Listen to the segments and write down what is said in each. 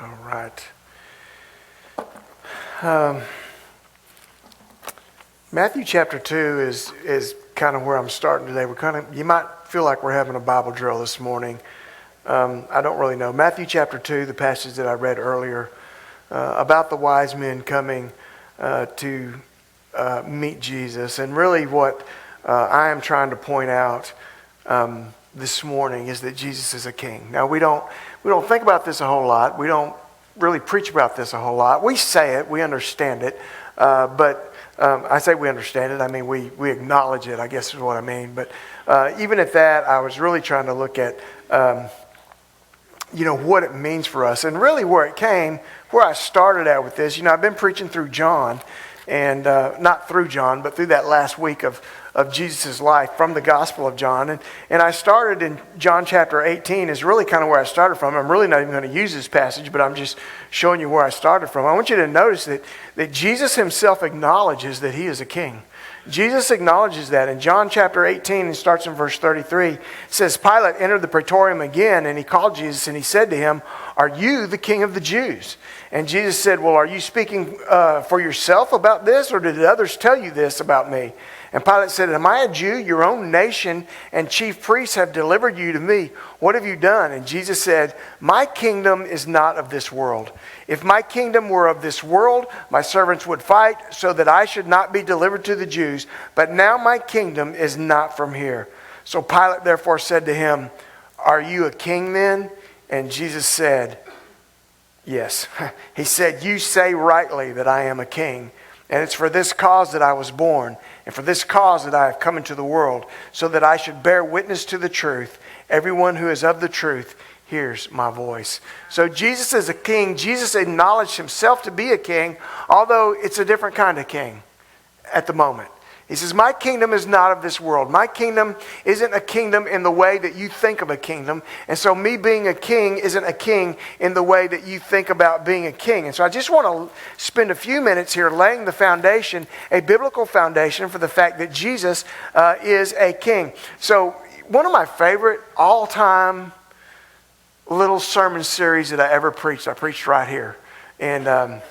All right. Matthew chapter 2 is kind of where I'm starting today. You might feel like we're having a Bible drill this morning. I don't really know. Matthew chapter 2, the passage that I read earlier, about the wise men coming to meet Jesus. And really what I am trying to point out this morning is that Jesus is a king. Now we don't think about this a whole lot. We don't really preach about this a whole lot. We say it, we understand it, but I say we understand it. I mean we acknowledge it, I guess is what I mean. But even at that, I was really trying to look at what it means for us, and really where I started out with this. I've been preaching through John, and not through John, but through that last week of Jesus' life from the Gospel of John. And I started in John chapter 18 is really kind of where I started from. I'm really not even going to use this passage, but I'm just showing you where I started from. I want you to notice that Jesus himself acknowledges that he is a king. Jesus acknowledges that. In John chapter 18, it starts in verse 33, it says, Pilate entered the praetorium again, and he called Jesus, and he said to him, "Are you the king of the Jews?" And Jesus said, "Well, are you speaking for yourself about this, or did others tell you this about me?" And Pilate said, "Am I a Jew? Your own nation and chief priests have delivered you to me. What have you done?" And Jesus said, "My kingdom is not of this world. If my kingdom were of this world, my servants would fight so that I should not be delivered to the Jews. But now my kingdom is not from here." So Pilate therefore said to him, "Are you a king then?" And Jesus said, "Yes." He said, "You say rightly that I am a king. And it's for this cause that I was born, and for this cause that I have come into the world, so that I should bear witness to the truth. Everyone who is of the truth hears my voice." So Jesus is a king. Jesus acknowledged himself to be a king, although it's a different kind of king at the moment. He says, "My kingdom is not of this world." My kingdom isn't a kingdom in the way that you think of a kingdom. And so me being a king isn't a king in the way that you think about being a king. And so I just want to spend a few minutes here laying the foundation, a biblical foundation for the fact that Jesus is a king. So one of my favorite all-time little sermon series that I ever preached, I preached right here. And I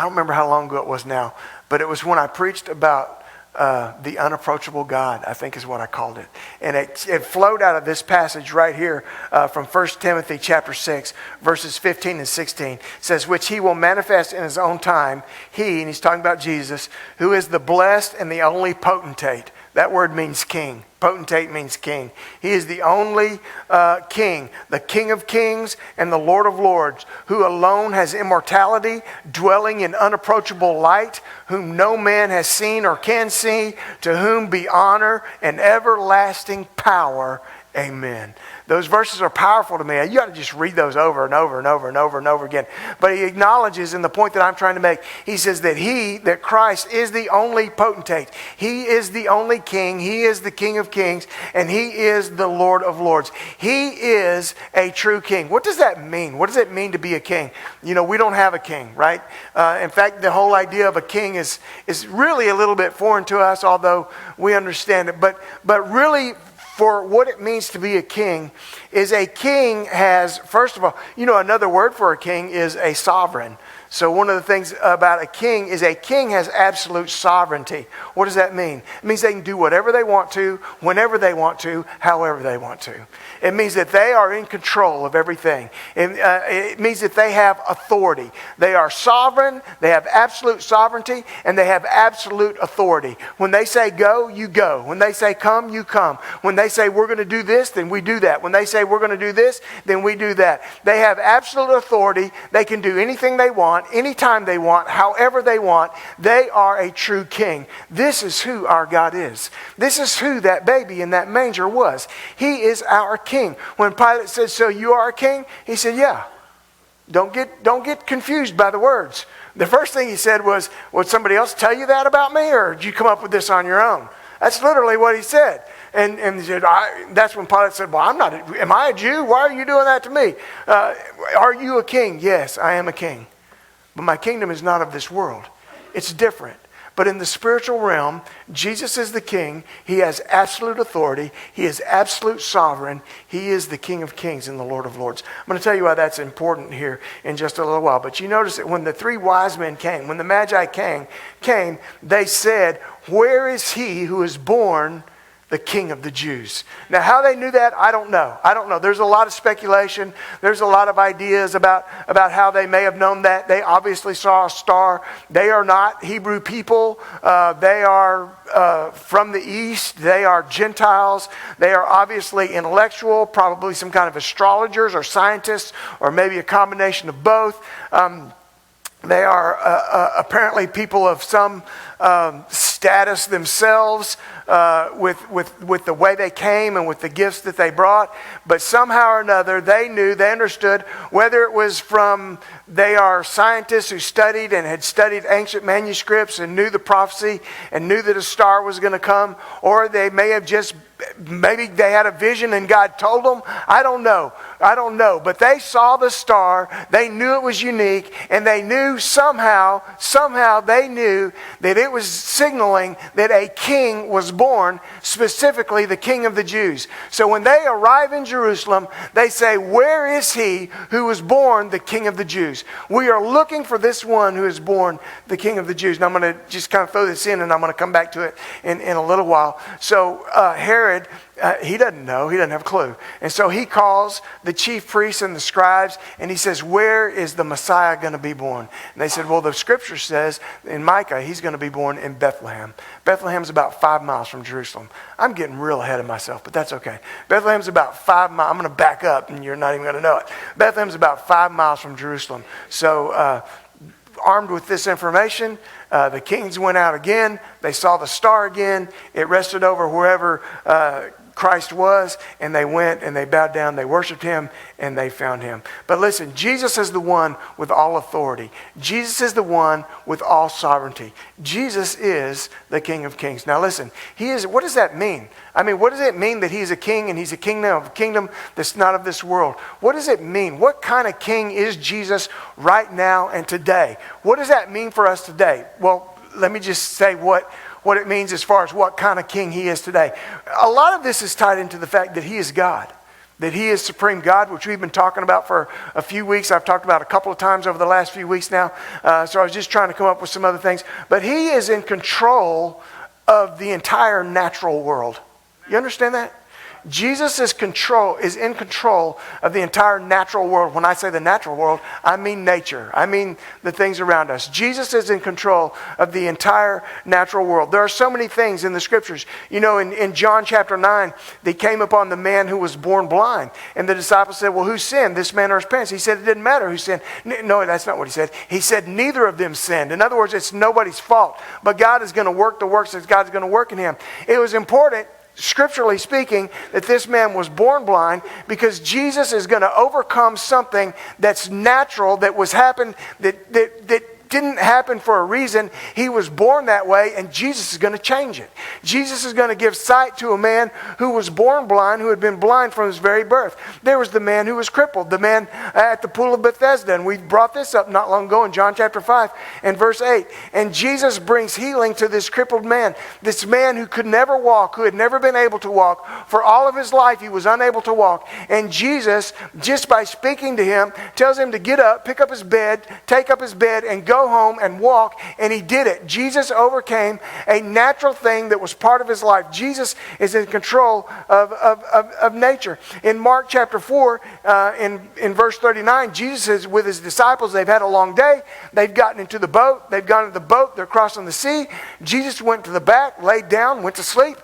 don't remember how long ago it was now, but it was when I preached about the unapproachable God, I think is what I called it. And it flowed out of this passage right here from 1 Timothy chapter 6, verses 15 and 16. It says, "Which he will manifest in his own time, he," and he's talking about Jesus, "who is the blessed and the only potentate." That word means king. Potentate means king. He is the only king, the King of kings and the Lord of lords, who alone has immortality, dwelling in unapproachable light, whom no man has seen or can see, to whom be honor and everlasting power. Amen. Those verses are powerful to me. You got to just read those over and over and over and over and over again. But he acknowledges, in the point that I'm trying to make, he says that Christ is the only potentate. He is the only king. He is the King of kings, and he is the Lord of lords. He is a true king. What does that mean? What does it mean to be a king? We don't have a king, right? In fact, the whole idea of a king is really a little bit foreign to us, although we understand it. But really, for what it means to be a king is a king has, first of all, another word for a king is a sovereign. So one of the things about a king is a king has absolute sovereignty. What does that mean? It means they can do whatever they want to, whenever they want to, however they want to. It means that they are in control of everything. It means that they have authority. They are sovereign, they have absolute sovereignty, and they have absolute authority. When they say go, you go. When they say come, you come. When they say we're going to do this, then we do that. When they say we're going to do this, then we do that. They have absolute authority. They can do anything they want, anytime they want, however they want. They are a true king. This is who our God is. This is who that baby in that manger was. He is our king. When Pilate said, "So you are a king?" He said, "Yeah." Don't get confused by the words. The first thing he said was, "Would somebody else tell you that about me, or did you come up with this on your own?" That's literally what he said. And he said, that's when Pilate said, "Well, am I a Jew? Why are you doing that to me? Are you a king?" "Yes, I am a king. But my kingdom is not of this world." It's different. But in the spiritual realm, Jesus is the king. He has absolute authority. He is absolute sovereign. He is the King of kings and the Lord of lords. I'm going to tell you why that's important here in just a little while. But you notice that when the three wise men came, when the Magi came, they said, "Where is he who is born the King of the Jews?" Now, how they knew that, I don't know. There's a lot of speculation. There's a lot of ideas about how they may have known that. They obviously saw a star. They are not Hebrew people. They are from the East. They are Gentiles. They are obviously intellectual, probably some kind of astrologers or scientists, or maybe a combination of both. They are apparently people of some status themselves with the way they came and with the gifts that they brought. But somehow or another, they understood, whether it was from, they are scientists who studied and had studied ancient manuscripts and knew the prophecy and knew that a star was going to come, or they may have maybe they had a vision and God told them. I don't know. But they saw the star. They knew it was unique. And they knew somehow they knew that it was signaling that a king was born, specifically the King of the Jews. So when they arrive in Jerusalem, they say, "Where is he who was born the King of the Jews?" We are looking for this one who is born the King of the Jews. And I'm going to just kind of throw this in, and I'm going to come back to it in a little while. So Herod, he doesn't know. He doesn't have a clue. And so he calls the chief priests and the scribes, and he says, "Where is the Messiah going to be born?" And they said, "Well, the scripture says in Micah, he's going to be born in Bethlehem." Bethlehem's about 5 miles from Jerusalem. I'm getting real ahead of myself, but that's okay. Bethlehem's about 5 miles. I'm going to back up, and you're not even going to know it. Bethlehem's about 5 miles from Jerusalem. So armed with this information, the kings went out again. They saw the star again. It rested over wherever Christ was, and they went and they bowed down, they worshiped him, and they found him. But listen, Jesus is the one with all authority. Jesus is the one with all sovereignty. Jesus is the King of kings. Now listen, he is. What does that mean? I mean, what does it mean that he's a king and he's a kingdom that's not of this world? What does it mean? What kind of king is Jesus right now and today? What does that mean for us today? Well, let me just say what it means as far as what kind of king he is today. A lot of this is tied into the fact that he is God, that he is supreme God, which we've been talking about for a few weeks. I've talked about a couple of times over the last few weeks now. So I was just trying to come up with some other things. But he is in control of the entire natural world. You understand that? Jesus is in control of the entire natural world. When I say the natural world, I mean nature. I mean the things around us. Jesus is in control of the entire natural world. There are so many things in the scriptures. You know, in John chapter 9, they came upon the man who was born blind. And the disciples said, "Well, who sinned, this man or his parents?" He said it didn't matter who sinned. No, that's not what he said. He said neither of them sinned. In other words, it's nobody's fault. But God is going to work the works that God's going to work in him. It was important, scripturally speaking, that this man was born blind, because Jesus is going to overcome something that's natural, that didn't happen for a reason. He was born that way, and Jesus is going to change it. Jesus is going to give sight to a man who was born blind, who had been blind from his very birth. There was the man who was crippled, the man at the pool of Bethesda, and we brought this up not long ago in John chapter 5 and verse 8. And Jesus brings healing to this crippled man, this man who could never walk, who had never been able to walk. For all of his life, he was unable to walk. And Jesus, just by speaking to him, tells him to get up, pick up his bed, take up his bed, and go home and walk. And he did it. Jesus overcame a natural thing that was part of his life. Jesus is in control of nature. In Mark chapter 4, in verse 39, Jesus is with his disciples. They've had a long day. They've gotten into the boat. They've gone into the boat. They're crossing the sea. Jesus went to the back, laid down, went to sleep.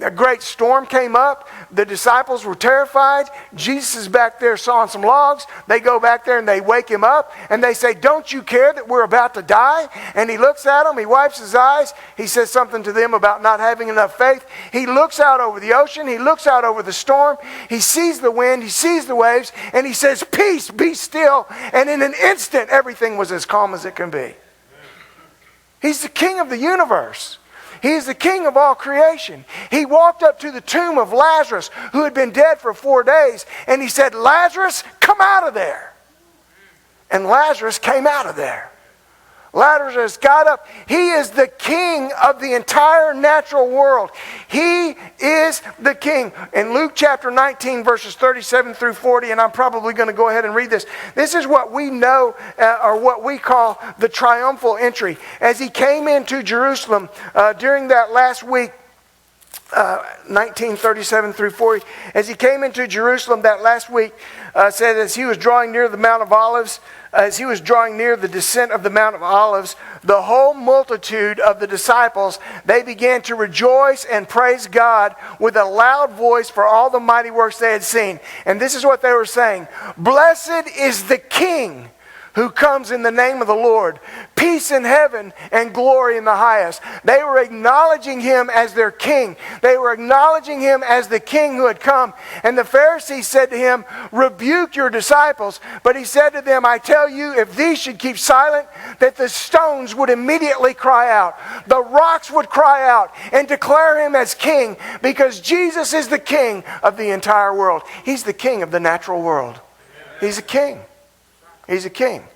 A great storm came up. The disciples were terrified. Jesus is back there sawing some logs. They go back there and they wake him up. And they say, "Don't you care that we're about to die?" And he looks at them. He wipes his eyes. He says something to them about not having enough faith. He looks out over the ocean. He looks out over the storm. He sees the wind. He sees the waves. And he says, "Peace, be still." And in an instant, everything was as calm as it can be. He's the king of the universe. He is the king of all creation. He walked up to the tomb of Lazarus, who had been dead for 4 days, and he said, "Lazarus, come out of there." And Lazarus came out of there. Lazarus got up. He is the king of the entire natural world. He is the king. In Luke chapter 19, verses 37 through 40, and I'm probably going to go ahead and read this. This is what we know, or what we call the triumphal entry. As he came into Jerusalem during that last week, 1937 through 40, as he came into Jerusalem that last week, said as he was drawing near the Mount of Olives, as he was drawing near the descent of the Mount of Olives, the whole multitude of the disciples, they began to rejoice and praise God with a loud voice for all the mighty works they had seen. And this is what they were saying: "Blessed is the King who comes in the name of the Lord. Peace in heaven and glory in the highest." They were acknowledging him as their king. They were acknowledging him as the king who had come. And the Pharisees said to him, "Rebuke your disciples." But he said to them, "I tell you, if these should keep silent, that the stones would immediately cry out. The rocks would cry out and declare him as king, because Jesus is the king of the entire world." He's the king of the natural world. He's a king. He's a king.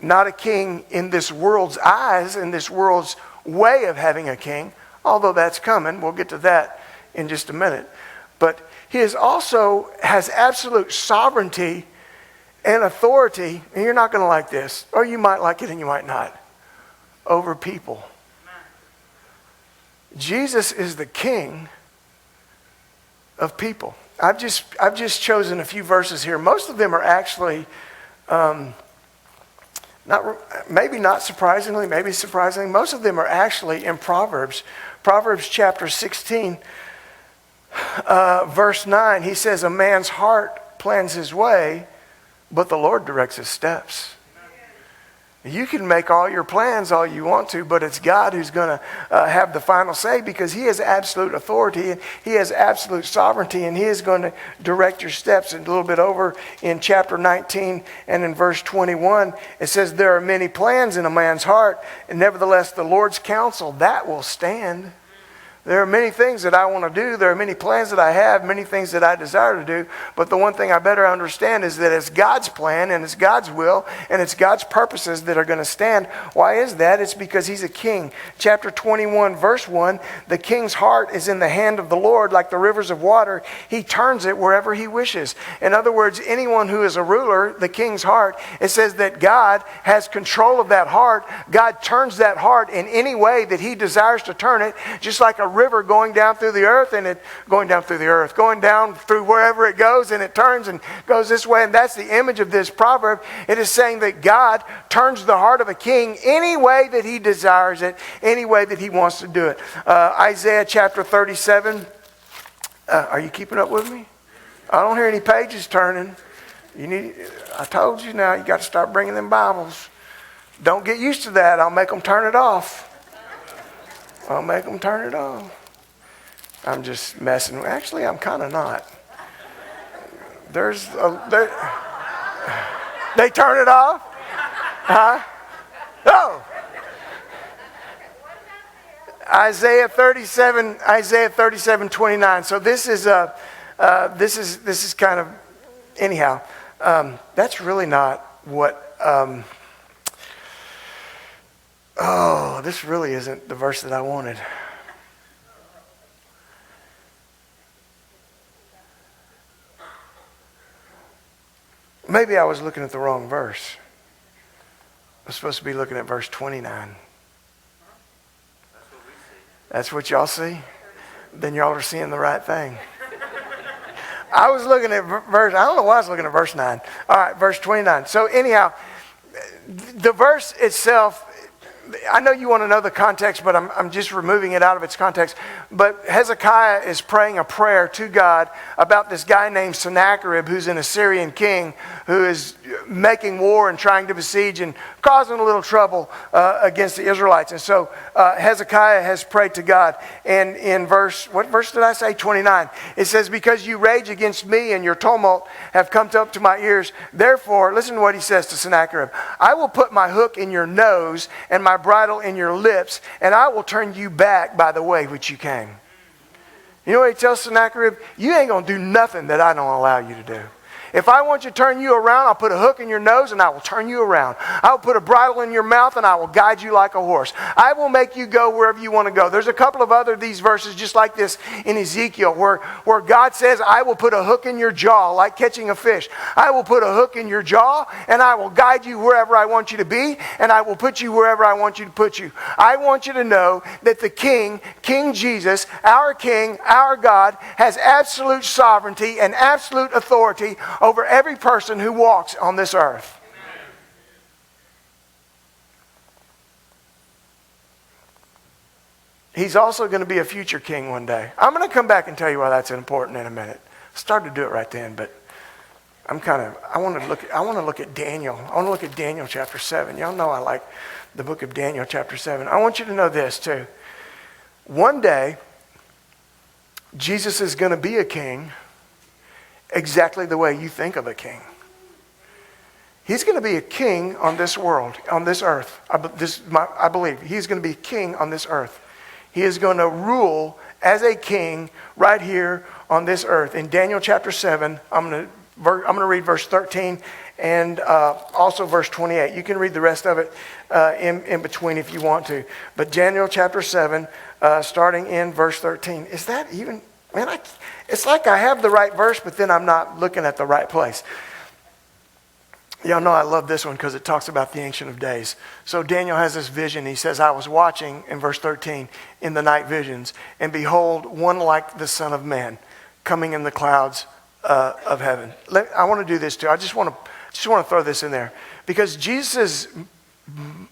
Not a king in this world's eyes, in this world's way of having a king, although that's coming. We'll get to that in just a minute. But he is also has absolute sovereignty and authority, and you're not going to like this, or you might like it and you might not, over people. Jesus is the king of people. I've just chosen a few verses here. Most of them are actually maybe not surprisingly, maybe surprisingly, most of them are actually in Proverbs. Proverbs chapter 16, verse 9, he says, "A man's heart plans his way, but the Lord directs his steps." You can make all your plans all you want to, but it's God who's going to have the final say, because he has absolute authority and he has absolute sovereignty, and he is going to direct your steps. And a little bit over in chapter 19 and in verse 21, it says, "There are many plans in a man's heart, and nevertheless the Lord's counsel, that will stand." There are many things that I want to do. There are many plans that I have, many things that I desire to do. But the one thing I better understand is that it's God's plan and it's God's will and it's God's purposes that are going to stand. Why is that? It's because he's a king. Chapter 21, verse 1, "The king's heart is in the hand of the Lord like the rivers of water. He turns it wherever he wishes." In other words, anyone who is a ruler, the king's heart, it says that God has control of that heart. God turns that heart in any way that he desires to turn it, just like a river going down through the earth, going down through wherever it goes, and it turns and goes this way. And that's the image of this proverb. It is saying that God turns the heart of a king any way that he desires it, any way that he wants to do it. Isaiah chapter 37. Are you keeping up with me? I don't hear any pages turning. I told you, now you got to start bringing them Bibles. Don't get used to that. I'll make them turn it off. I'll make them turn it off. I'm just messing. Actually, I'm kind of not. They turn it off? Huh? Oh. Isaiah 37:29. So this is kind of, anyhow, that's really not what, this really isn't the verse that I wanted. Maybe I was looking at the wrong verse. I was supposed to be looking at verse 29. That's what y'all see? Then y'all are seeing the right thing. I was looking at verse, I don't know why I was looking at verse 9. All right, verse 29. So anyhow, the verse itself, I know you want to know the context, but I'm just removing it out of its context. But Hezekiah is praying a prayer to God about this guy named Sennacherib, who's an Assyrian king, who is making war and trying to besiege and causing a little trouble against the Israelites. And so Hezekiah has prayed to God. And in what verse did I say? 29. It says, "Because you rage against me and your tumult have come up to my ears. Therefore," listen to what he says to Sennacherib, "I will put my hook in your nose and my bridle in your lips, and I will turn you back by the way which you came." You know what he tells Sennacherib? You ain't going to do nothing that I don't allow you to do. If I want to turn you around, I'll put a hook in your nose and I will turn you around. I will put a bridle in your mouth and I will guide you like a horse. I will make you go wherever you want to go. There's a couple of other these verses just like this in Ezekiel where God says, I will put a hook in your jaw like catching a fish. I will put a hook in your jaw and I will guide you wherever I want you to be, and I will put you wherever I want you to put you. I want you to know that the King, King Jesus, our King, our God, has absolute sovereignty and absolute authority over every person who walks on this earth. He's also going to be a future king one day. I'm going to come back and tell you why that's important in a minute. I started to do it right then, but I want to look at Daniel. I want to look at Daniel chapter 7. Y'all know I like the book of Daniel chapter 7. I want you to know this too. One day, Jesus is going to be a king exactly the way you think of a king. He's going to be a king on this world, on this earth. I believe he's going to be a king on this earth. He is going to rule as a king right here on this earth. In Daniel chapter 7, I'm going to read verse 13 and also verse 28. You can read the rest of it in between if you want to. But Daniel chapter 7, starting in verse 13. Is that even... Man, it's like I have the right verse, but then I'm not looking at the right place. Y'all know I love this one because it talks about the Ancient of Days. So Daniel has this vision. He says, I was watching, in verse 13, in the night visions, and behold, one like the Son of Man, coming in the clouds of heaven. I want to do this too. I just want to throw this in there. Because Jesus'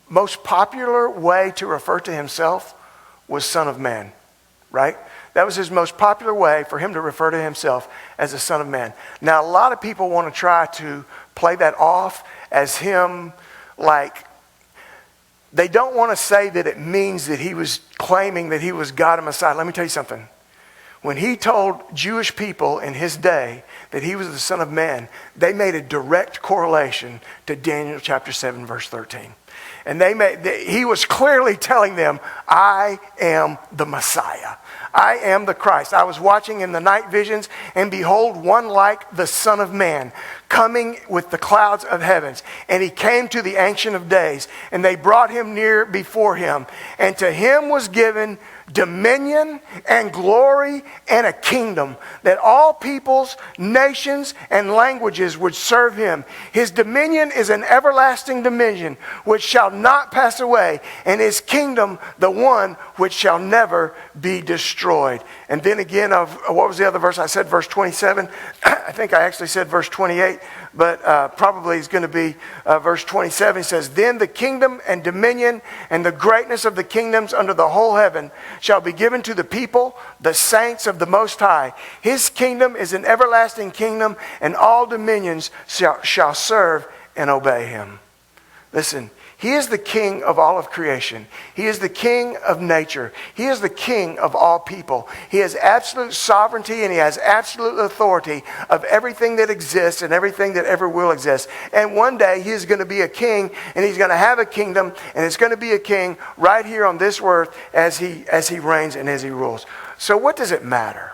most popular way to refer to himself was Son of Man, right? That was his most popular way for him to refer to himself as the Son of Man. Now, a lot of people want to try to play that off as him, like, they don't want to say that it means that he was claiming that he was God and Messiah. Let me tell you something. When he told Jewish people in his day that he was the Son of Man, they made a direct correlation to Daniel chapter 7, verse 13. And he was clearly telling them, I am the Messiah. I am the Christ. I was watching in the night visions, and behold, one like the Son of Man, coming with the clouds of heavens. And he came to the Ancient of Days, and they brought him near before him. And to him was given dominion and glory and a kingdom, that all peoples, nations, and languages would serve him. His dominion is an everlasting dominion which shall not pass away, and his kingdom the one which shall never be destroyed. And then again, what was the other verse? I said verse 27. I think I actually said verse 28, but probably it's going to be verse 27. He says, then the kingdom and dominion and the greatness of the kingdoms under the whole heaven shall be given to the people, the saints of the Most High. His kingdom is an everlasting kingdom, and all dominions shall serve and obey him. Listen, he is the king of all of creation. He is the king of nature. He is the king of all people. He has absolute sovereignty and he has absolute authority of everything that exists and everything that ever will exist. And one day he is going to be a king, and he's going to have a kingdom, and it's going to be a king right here on this earth as he reigns and as he rules. So what does it matter?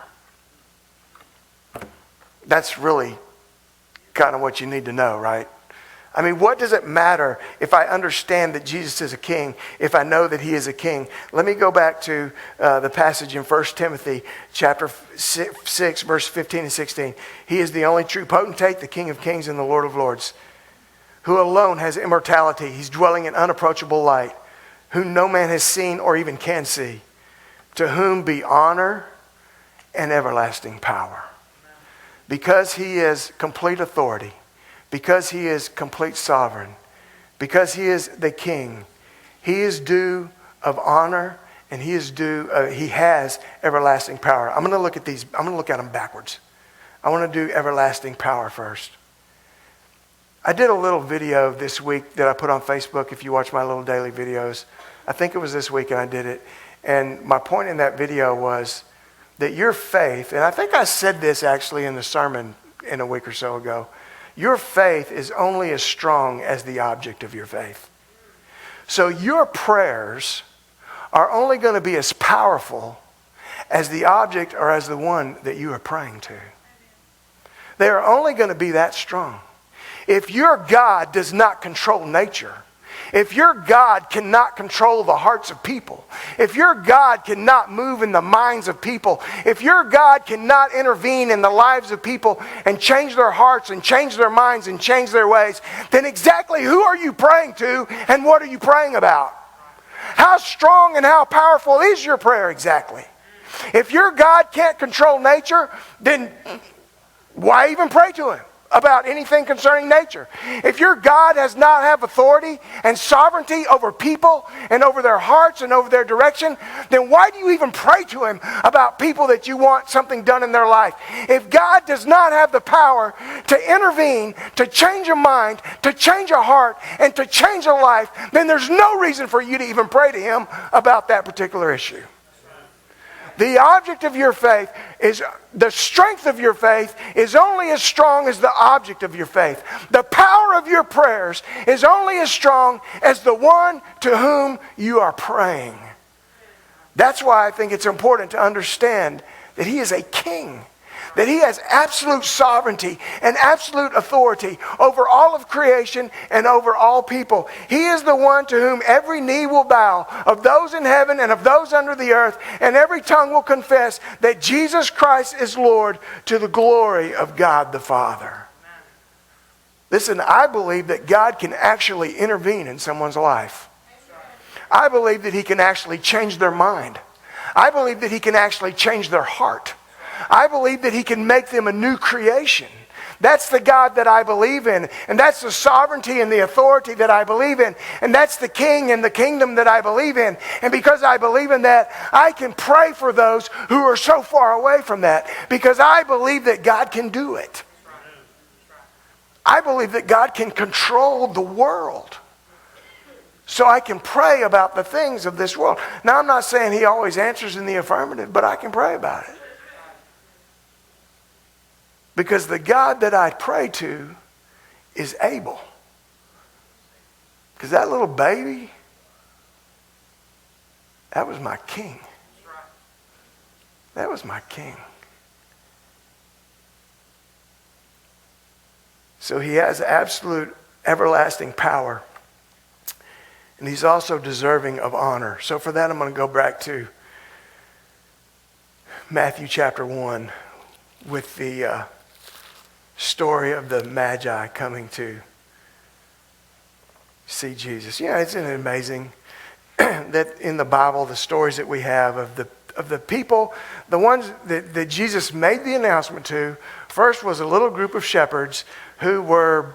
That's really kind of what you need to know, right? I mean, what does it matter if I understand that Jesus is a king, if I know that he is a king? Let me go back to the passage in 1 Timothy chapter 6, verse 15 and 16. He is the only true potentate, the King of kings and the Lord of lords, who alone has immortality. He's dwelling in unapproachable light, whom no man has seen or even can see, to whom be honor and everlasting power. Because he is complete authority, because he is complete sovereign, because he is the king, he is due of honor, and he has everlasting power. I'm going to look at these. I'm going to look at them backwards. I want to do everlasting power first. I did a little video this week that I put on Facebook. If you watch my little daily videos, I think it was this week, and I did it. And my point in that video was that your faith, and I think I said this actually in the sermon in a week or so ago, your faith is only as strong as the object of your faith. So your prayers are only going to be as powerful as the object or as the one that you are praying to. They are only going to be that strong. If your God does not control nature, if your God cannot control the hearts of people, if your God cannot move in the minds of people, if your God cannot intervene in the lives of people and change their hearts and change their minds and change their ways, then exactly who are you praying to and what are you praying about? How strong and how powerful is your prayer exactly? If your God can't control nature, then why even pray to Him about anything concerning nature? If your God does not have authority and sovereignty over people and over their hearts and over their direction, then why do you even pray to Him about people that you want something done in their life? If God does not have the power to intervene, to change a mind, to change a heart, and to change a life, then there's no reason for you to even pray to Him about that particular issue. The object of your faith is, the strength of your faith is only as strong as the object of your faith. The power of your prayers is only as strong as the one to whom you are praying. That's why I think it's important to understand that He is a king. That He has absolute sovereignty and absolute authority over all of creation and over all people. He is the one to whom every knee will bow, of those in heaven and of those under the earth, and every tongue will confess that Jesus Christ is Lord, to the glory of God the Father. Listen, I believe that God can actually intervene in someone's life. I believe that He can actually change their mind. I believe that He can actually change their heart. I believe that He can make them a new creation. That's the God that I believe in. And that's the sovereignty and the authority that I believe in. And that's the King and the kingdom that I believe in. And because I believe in that, I can pray for those who are so far away from that. Because I believe that God can do it. I believe that God can control the world. So I can pray about the things of this world. Now, I'm not saying He always answers in the affirmative, but I can pray about it. Because the God that I pray to is able. Because that little baby, that was my king. That was my king. So He has absolute everlasting power. And He's also deserving of honor. So for that, I'm going to go back to Matthew chapter 1 with the story of the Magi coming to see Jesus. Yeah, isn't it amazing that in the Bible, the stories that we have of the people, the ones that Jesus made the announcement to, first was a little group of shepherds who were,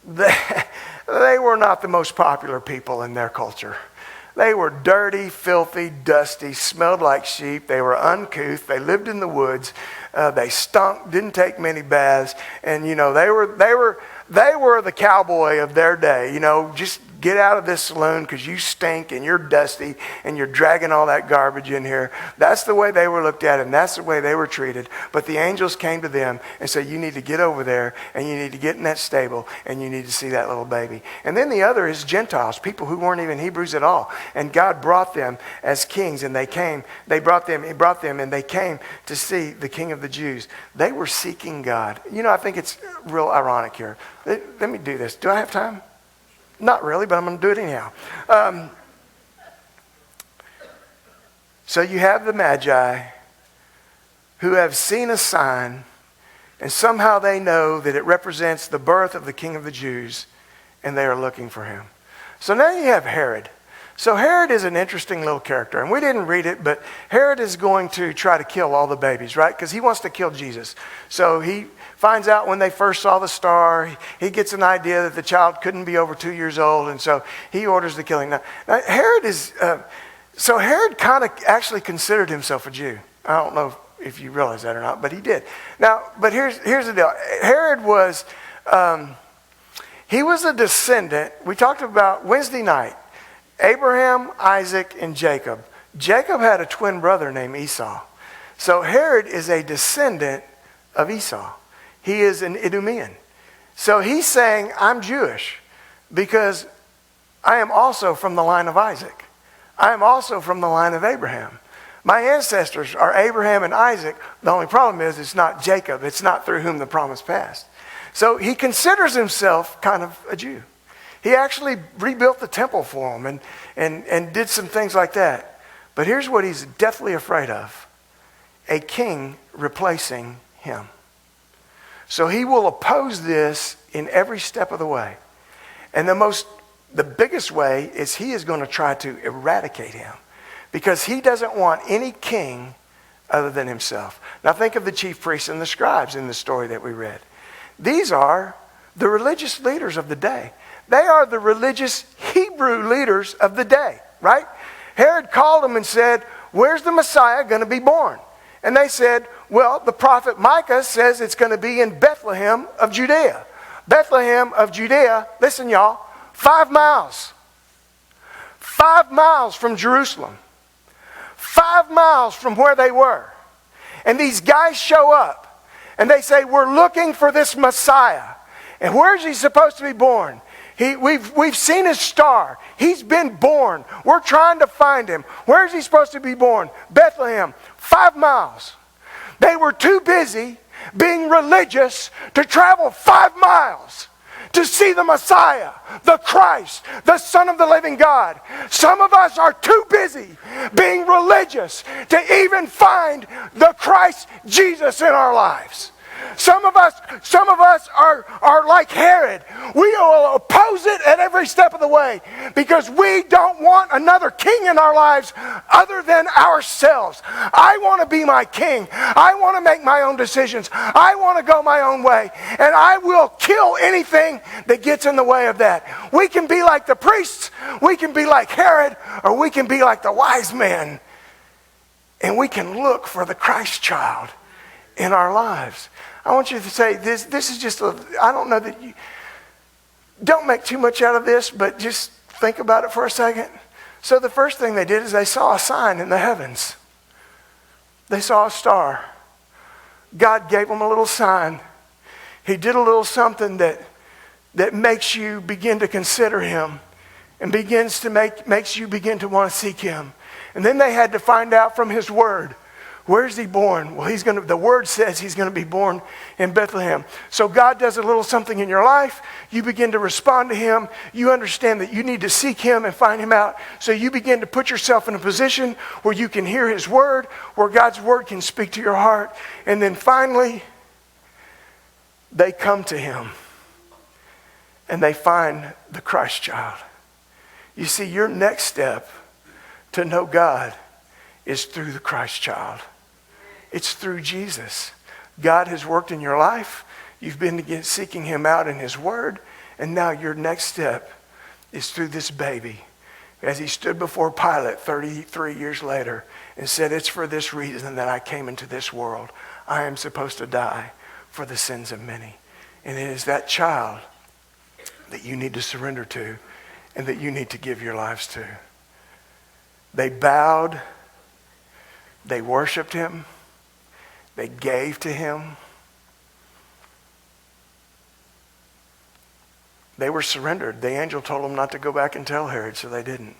they were not the most popular people in their culture. They were dirty, filthy, dusty, smelled like sheep. They were uncouth. They lived in the woods. They stunk, didn't take many baths. And, you know, they were the cowboy of their day. You know, just get out of this saloon because you stink and you're dusty and you're dragging all that garbage in here. That's the way they were looked at and that's the way they were treated. But the angels came to them and said, you need to get over there and you need to get in that stable and you need to see that little baby. And then the other is Gentiles, people who weren't even Hebrews at all. And God brought them as kings and He brought them and they came to see the King of the Jews. They were seeking God. You know, I think it's real ironic here. Let me do this. Do I have time? Not really, but I'm going to do it anyhow. So you have the Magi who have seen a sign, and somehow they know that it represents the birth of the King of the Jews, and they are looking for Him. So now you have Herod. So Herod is an interesting little character, and we didn't read it, but Herod is going to try to kill all the babies, right? Because he wants to kill Jesus. So he finds out when they first saw the star, he gets an idea that the child couldn't be over 2 years old, and so he orders the killing. Now Herod is, so Herod kind of actually considered himself a Jew. I don't know if you realize that or not, but he did. Now, but here's the deal. Herod was, he was a descendant. We talked about Wednesday night. Abraham, Isaac, and Jacob. Jacob had a twin brother named Esau. So Herod is a descendant of Esau. He is an Idumean. So he's saying, I'm Jewish because I am also from the line of Isaac. I am also from the line of Abraham. My ancestors are Abraham and Isaac. The only problem is it's not Jacob. It's not through whom the promise passed. So he considers himself kind of a Jew. He actually rebuilt the temple for them and did some things like that. But here's what he's deathly afraid of: a king replacing him. So he will oppose this in every step of the way. And the biggest way is he is going to try to eradicate him, because he doesn't want any king other than himself. Now think of the chief priests and the scribes in the story that we read. These are the religious leaders of the day. They are the religious Hebrew leaders of the day, right? Herod called them and said, "Where's the Messiah going to be born?" And they said, "Well, the prophet Micah says it's going to be in Bethlehem of Judea." Bethlehem of Judea, listen y'all, 5 miles. 5 miles from Jerusalem. 5 miles from where they were. And these guys show up and they say, "We're looking for this Messiah. And where's he supposed to be born? We've seen his star. He's been born. We're trying to find him. Where's he supposed to be born?" Bethlehem, 5 miles. They were too busy being religious to travel 5 miles to see the Messiah, the Christ, the Son of the living God. Some of us are too busy being religious to even find the Christ Jesus in our lives. Some of us are like Herod. We will oppose it at every step of the way because we don't want another king in our lives other than ourselves. I want to be my king. I want to make my own decisions. I want to go my own way. And I will kill anything that gets in the way of that. We can be like the priests. We can be like Herod. Or we can be like the wise men. And we can look for the Christ child in our lives. I want you to say this is just I don't know that you, don't make too much out of this, but just think about it for a second. So the first thing they did is they saw a sign in the heavens. They saw a star. God gave them a little sign. He did a little something that makes you begin to consider him and makes you begin to want to seek him. And then they had to find out from his word. Where's he born? Well, the word says he's going to be born in Bethlehem. So God does a little something in your life. You begin to respond to him. You understand that you need to seek him and find him out. So you begin to put yourself in a position where you can hear his word, where God's word can speak to your heart. And then finally, they come to him and they find the Christ child. You see, your next step to know God is through the Christ child. It's through Jesus. God has worked in your life. You've been seeking him out in his word. And now your next step is through this baby. As he stood before Pilate 33 years later and said, "It's for this reason that I came into this world. I am supposed to die for the sins of many." And it is that child that you need to surrender to and that you need to give your lives to. They bowed. They worshiped him. They gave to him. They were surrendered. The angel told them not to go back and tell Herod, so they didn't.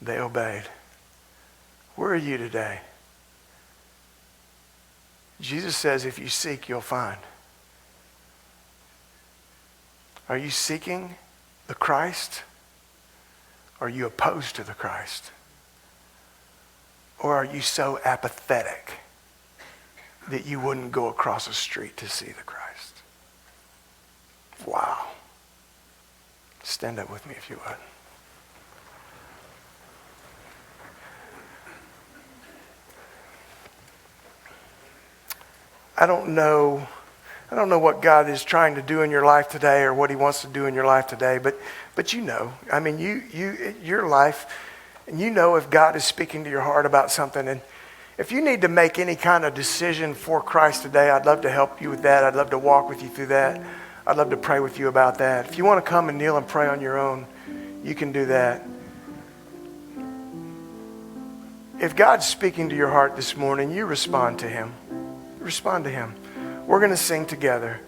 They obeyed. Where are you today? Jesus says, if you seek, you'll find. Are you seeking the Christ? Or are you opposed to the Christ? Or are you so apathetic that you wouldn't go across the street to see the Christ? Wow. Stand up with me if you would. I don't know what God is trying to do in your life today or what he wants to do in your life today, but you know. I mean, your life, and you know if God is speaking to your heart about something. And if you need to make any kind of decision for Christ today, I'd love to help you with that. I'd love to walk with you through that. I'd love to pray with you about that. If you want to come and kneel and pray on your own, you can do that. If God's speaking to your heart this morning, you respond to him. Respond to him. We're going to sing together.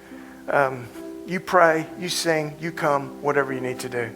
You pray, you sing, you come, whatever you need to do.